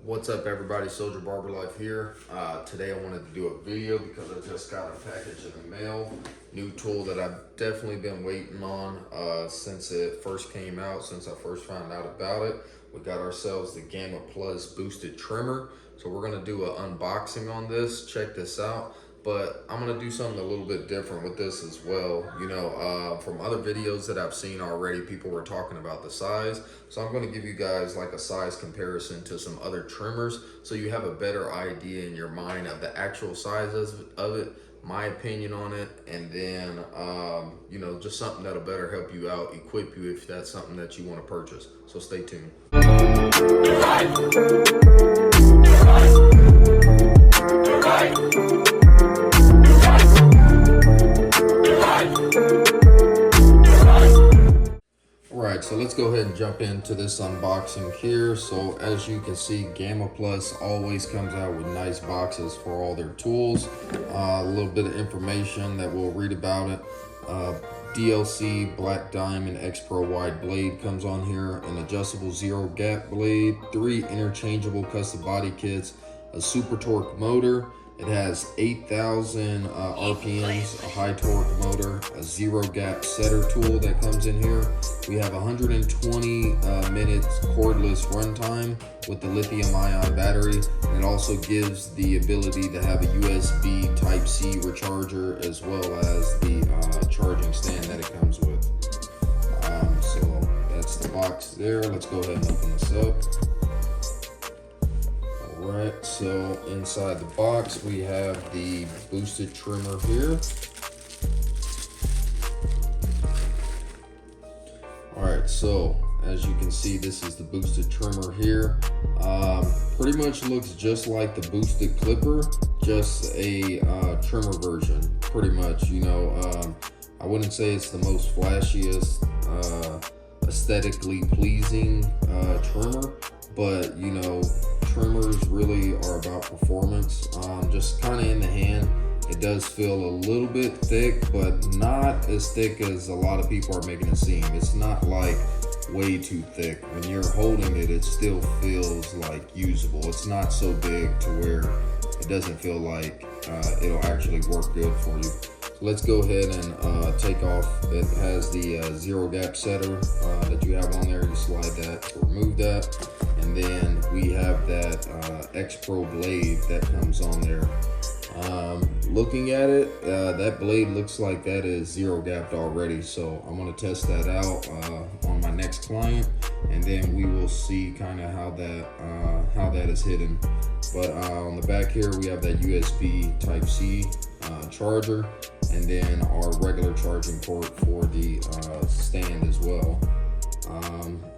What's up, everybody? Soldier Barber Life here. Today I wanted to do a video because I just got a package in the mail. New tool that I've definitely been waiting on since it first came out, since I first found out about it. We got ourselves the Gamma Plus boosted trimmer. So we're gonna do an unboxing on this. Check this out. But I'm gonna do something a little bit different with this as well. You know, from other videos that I've seen already, people were talking about the size. So I'm gonna give you guys like a size comparison to some other trimmers so you have a better idea in your mind of the actual sizes of it, my opinion on it, and then, you know, just something that'll better help you out, equip you if that's something that you wanna purchase. So stay tuned. Alright, so let's go ahead and jump into this unboxing here. So as you can see, Gamma Plus always comes out with nice boxes for all their tools. A little bit of information that we'll read about it. DLC Black Diamond X Pro wide blade comes on here, an adjustable zero gap blade, 3 interchangeable custom body kits, a super torque motor. It has 8,000 RPMs, a high torque motor, a zero gap setter tool that comes in here. We have 120 minutes cordless runtime with the lithium ion battery. And it also gives the ability to have a USB Type-C recharger as well as the charging stand that it comes with. So that's the box there. Let's go ahead and open this up. Alright, so inside the box we have the boosted trimmer here. Alright, so as you can see, this is the boosted trimmer here. Pretty much looks just like the boosted clipper, just a trimmer version, pretty much. You know, I wouldn't say it's the most flashiest, aesthetically pleasing trimmer, but you know, trimmers really are about performance. Just kind of in the hand, it does feel a little bit thick, but not as thick as a lot of people are making it seem. It's not like way too thick. When you're holding it, it still feels like usable. It's not so big to where it doesn't feel like it'll actually work good for you. So let's go ahead and take off. It has the zero gap setter that you have on there. You slide that to remove that. And then we have that X Pro blade that comes on there. Looking at it, that blade looks like that is zero gapped already. So I'm gonna test that out on my next client, and then we will see kind of how that is hidden. But on the back here, we have that USB Type-C charger, and then our regular charging port for the stand as well.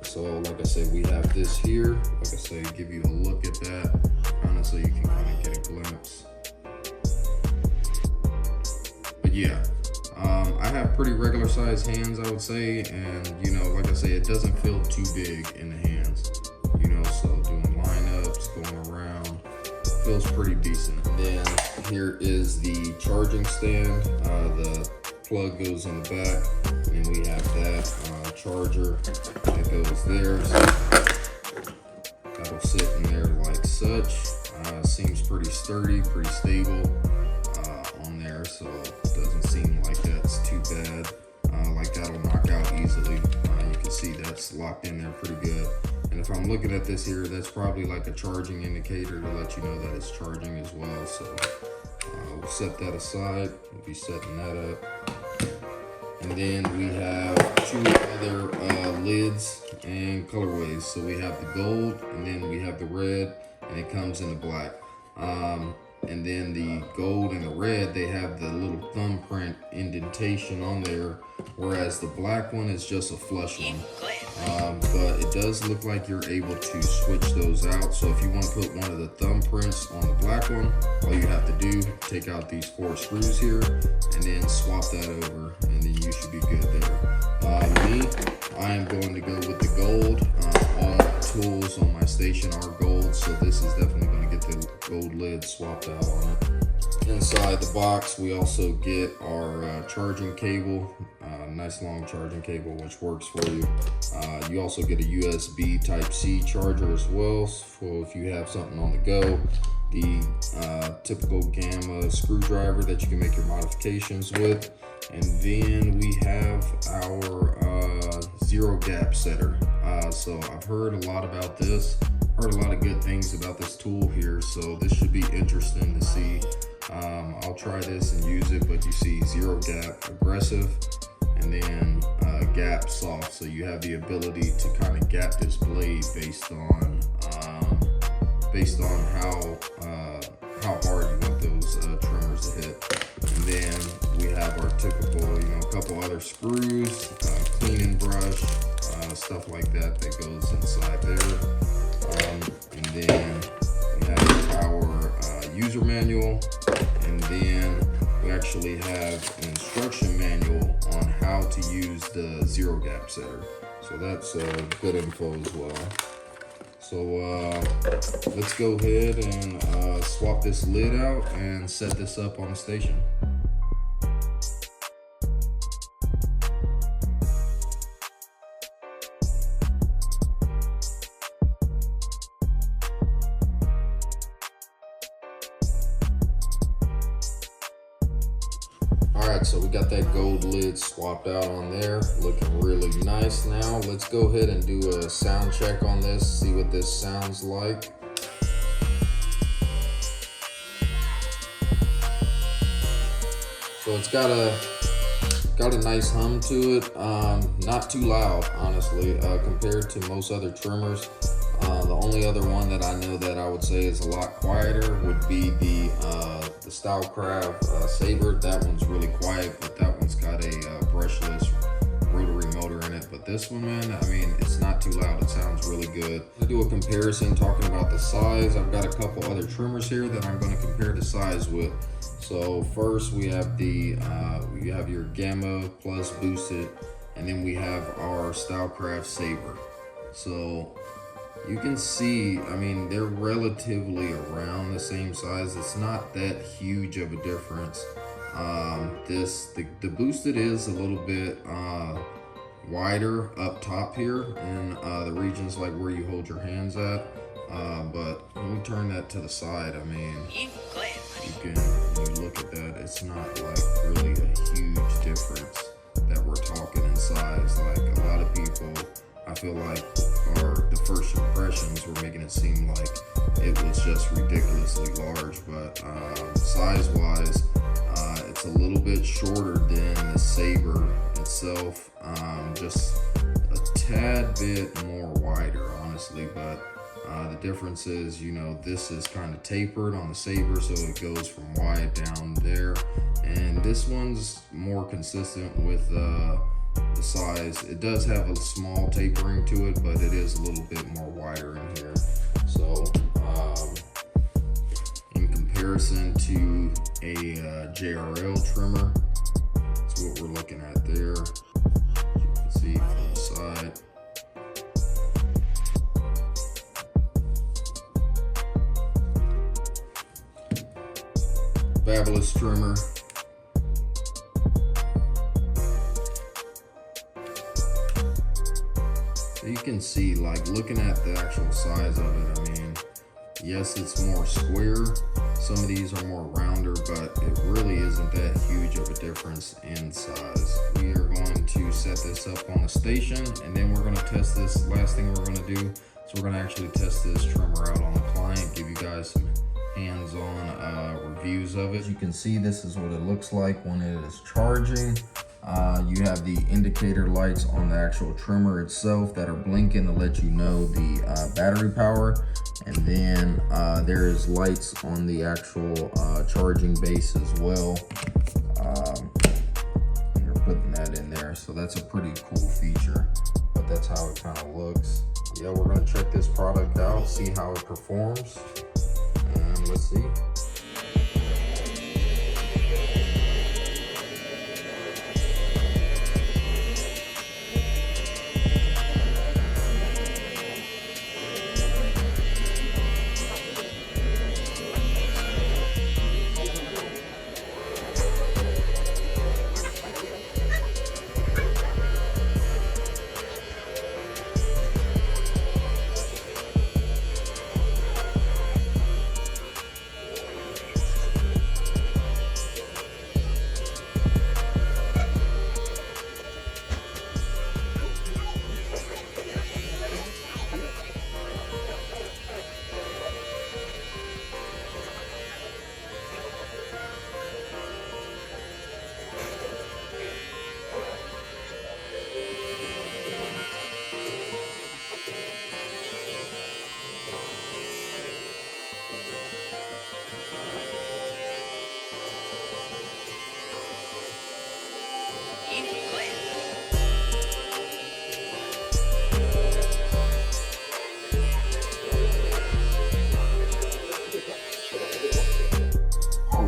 So like I said, we have this here. Like I said, give you a look at that, kind of so you can kind of get a glimpse. But yeah, I have pretty regular sized hands, I would say, and you know, like I say, it doesn't feel too big in the hands. You know, so doing lineups, going around, feels pretty decent. And then here is the charging stand. The plug goes in the back, and we have that charger that goes there. So that'll sit in there like such. Seems pretty sturdy, pretty stable on there, so it doesn't seem like that's too bad. Like that'll knock out easily. You can see that's locked in there pretty good. And if I'm looking at this here, that's probably like a charging indicator to let you know that it's charging as well. So we'll set that aside. We'll be setting that up. And then we have 2 other lids and colorways. So we have the gold, and then we have the red, and it comes in the black. And then the gold and the red, they have the little thumbprint indentation on there, whereas the black one is just a flush one. But it does look like you're able to switch those out. So if you want to put one of the thumbprints on the black one, all you have to do, take out these 4 screws here, and then swap that over, and then you should be good there. I am going to go with the gold. All my tools on my station are gold, so this is definitely going to get the gold lid swapped out on it. Inside the box, we also get our charging cable, nice long charging cable, which works for you. You also get a USB Type-C charger as well, so if you have something on the go. The typical Gamma screwdriver that you can make your modifications with. And then we have our zero gap setter. So I've heard a lot about this, heard a lot of good things about this tool here, so this should be interesting to see. I'll try this and use it, but you see zero gap aggressive and then gap soft, so you have the ability to kind of gap this blade based on how hard you want those trimmers to hit. And then we have our typical, a couple other screws, cleaning brush, stuff like that goes inside there. And then we have our user manual, and then we actually have an instruction manual on how to use the zero gap setter. So that's good info as well. So let's go ahead and swap this lid out and set this up on the station. Alright, so we got that gold lid swapped out on there, looking really nice. Now let's go ahead and do a sound check on this, see what this sounds like. So it's got a nice hum to it, not too loud honestly, compared to most other trimmers. The only other one that I know that I would say is a lot quieter would be the Stylecraft Saber. That one's really quiet, but that one's got a brushless rotary motor in it. But this one, man, I mean, it's not too loud. It sounds really good. To do a comparison, talking about the size, I've got a couple other trimmers here that I'm going to compare the size with. So first we have you have your Gamma Plus boosted, and then we have our Stylecraft Saber. So you can see, I mean, they're relatively around the same size. It's not that huge of a difference. The boosted is a little bit wider up top here in the regions like where you hold your hands at. But when we turn that to the side, I mean, when you look at that, it's not like really a huge difference that we're talking in size. Like a lot of people, I feel like, the first impressions were making it seem like it was just ridiculously large, but size wise, it's a little bit shorter than the Saber itself, just a tad bit more wider honestly. But the difference is, this is kind of tapered on the Saber, so it goes from wide down there, and this one's more consistent with the size. It does have a small tapering to it, but it is a little bit more wider in here. So in comparison to a JRL trimmer, that's what we're looking at there. You can see from the side. Fabulous trimmer. You can see, like, looking at the actual size of it, I mean, yes, it's more square. Some of these are more rounder, but it really isn't that huge of a difference in size. We are going to set this up on the station, and then we're going to test this. Last thing we're going to do is we're going to actually test this trimmer out on the client, give you guys some hands-on reviews of it. As you can see, this is what it looks like when it is charging. You have the indicator lights on the actual trimmer itself that are blinking to let you know the battery power, and then there's lights on the actual charging base as well. And you're putting that in there, so that's a pretty cool feature, but that's how it kind of looks. Yeah, we're going to check this product out, see how it performs, and let's see.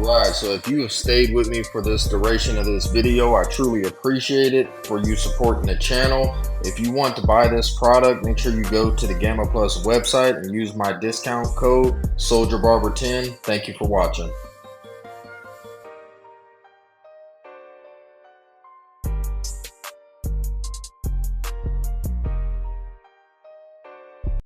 Alright, so if you have stayed with me for this duration of this video, I truly appreciate it for you supporting the channel. If you want to buy this product, make sure you go to the Gamma Plus website and use my discount code SoldierBarber10. Thank you for watching.